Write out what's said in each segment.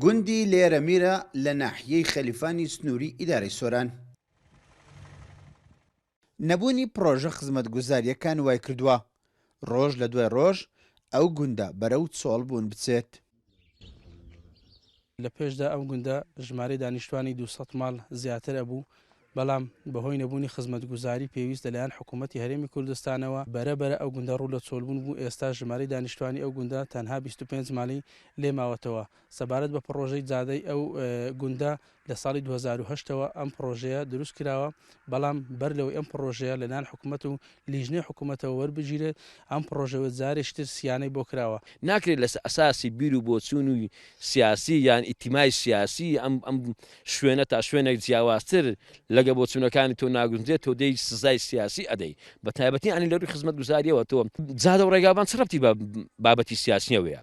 گوندی لێرەمیرە لە ناحیەی خەلیفانی سنووری ئیدارەی سۆران. نەبوونی پرۆژە خزمەتگوزاریەکان وای کردووە ڕۆژ لە دوای ڕۆژ ئەو گوندە بەرەو چۆڵبوون بچێت. لە پێشدا ئەو گوندە ژمارەی دانیشتوانی 200 ماڵ زیاتر ئەبوو، بەڵام بەهۆی نەبوونی خزمەتگوزاری پێویست لەلایەن حکوومەتی هەرێمی کوردستانەوە بەرەبەرە ئەو گوندە ڕوو لە چۆڵبوون بوو. ئێستا ژمارەی دانیشتوانی ئەو گوندە تەنها 25 ماڵی لێماوەتەوە. سەبارەت بە پڕۆژەی جادەی ئەو گوندە لە ساڵی 2008ەوە ئەم پڕۆژەیە دروست کراوە، بەڵام بەر لەوەی ئەم پڕۆژەیە لەلایەن حکوومەت و لیژنەی حکوومەتەوە وەربگیرێت، ئەم پڕۆژەوە جارێکتر سیانەی بۆ کراوە. ناکرێت لە ئەساسی بیر و بۆچوون و سیاسی یان ئیتیمای سیاسی ئەم شوێنە تا شوێنێک جیاوازتر لەگە بۆچوونەکانی تۆ ناگونجێت تۆ دەی سزای سیاسی ئەدەی بە تایبەتی ئەنی لە ڕووی خزمەتگوزاریەوە تۆ جادە و ڕێگابان چ رەبتی بە بابەتی سیاسیەوەیە؟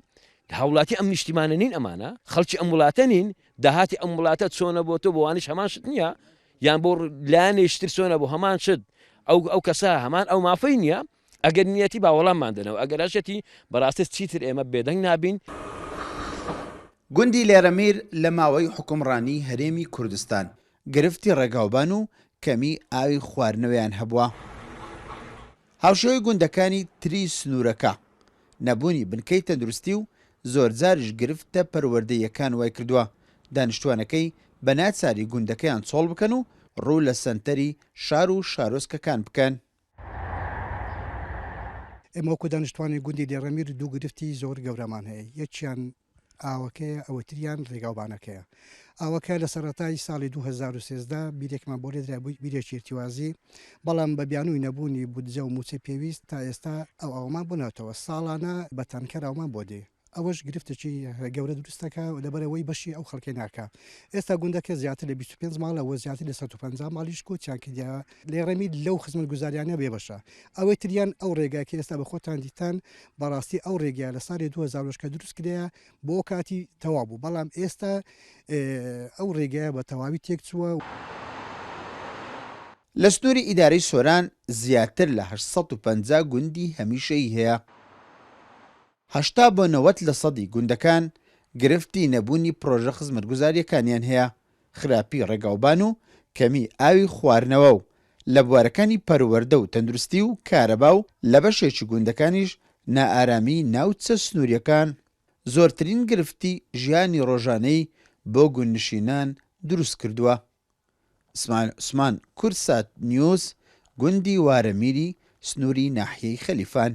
هاوڵاتی ئەم نیشتیمانە نین، ئەمانە خەڵکی ئەم وڵاتە نین، داهاتی ئەم وڵاتە چۆنە بۆ تۆ بۆ وانیش هەمان شت نییە، یان بۆ لایەنێشتر چۆنە بۆ هەمان شت ئەو کەسە هەمان ئەو مافەی نییە. ئەگەر نیەتی با وەڵاممان دەنەوە، ئەگەر هەشەتی بەڕاستی چیتر ئێمە بێدەنگ نابین. گوندی لێرەمیر لە ماوەی حکومڕانی هەرێمی کوردستان گرفتی ڕێگاوبان و کەمی ئاوی خواردنەوەیان هەبووە. هاوشێوەی گوندەکانی تری سنوورەکە نەبوونی بنکەی تەندروستی و زۆر جاریش گرفتە پەروەردەیەکان وای کردووە دانیشتوانەکەی بە ناچاری گوندەکەیان چۆڵ بکەن و ڕوو لە سەنتەری شار و شارۆچکەکان بکەن. ئێمە وەکو دانیشتوانی گوندی لێرەمیر دوو گرفتی زۆر گەورەمان هەیە. یەکیان ئاوەکەیە، ئەوەتریان ڕێگاوبانەکەیە. ئاوەکە لە سەرەتای ساڵی 2013 بیرێکمان بۆ لێدرا بووی، بیرێکی ارتیوازی، بەڵام بە بیانووی نەبوونی بودجە و موچەی پێویست تا ئێستا ئەو ئاومان بوونەوەتەوە ساڵانە بە تانکەر ئاومان بۆ دێ. ئەوەش گرفتێکی گەورە دروستەکە و لەبەرەوەی بەشی ئەو خەڵکی ناکە. ئێستا گوندەکە زیاتر لە 25 ماڵەوە زیاتر لە 150 ماڵیش کۆچیان کردیا. لێرەمی لەو خزمەتگوزاریانە بێبەشە. ئەوەی تریان ئەو ڕێگای کە ئێستا بە خۆتان دیتان بەڕاستی ئەو ڕێگای لە ساڵی 2000 کە دروست کردەیە بۆ کاتی تەواو بوو، بەڵام ئێستا ئەو ڕێگایە بە تەواوی تێک چووە. لە سنووری ئیدارەی سۆران زیاتر لە 850 گوندی هەمیشەیی هەیە. 80 بۆ 90% گوندەکان گرفتی نەبوونی پرۆژە خزمەتگوزاریەکانیان هەیە، خراپی ڕێگاوبان و کەمی ئاوی خواردنەوە و لە بوارەکانی پەروەردە و تەندروستی و کارەبا و لە بەشێکی گوندەکانیش نائارامی ناوچە سنووریەکان زۆرترین گرفتی ژیانی ڕۆژانەی بۆ گوندنشینان دروست کردووە. عوسمان کورسات نیوز، گوندی وارەمیری سنووری ناحیەی خەلیفان.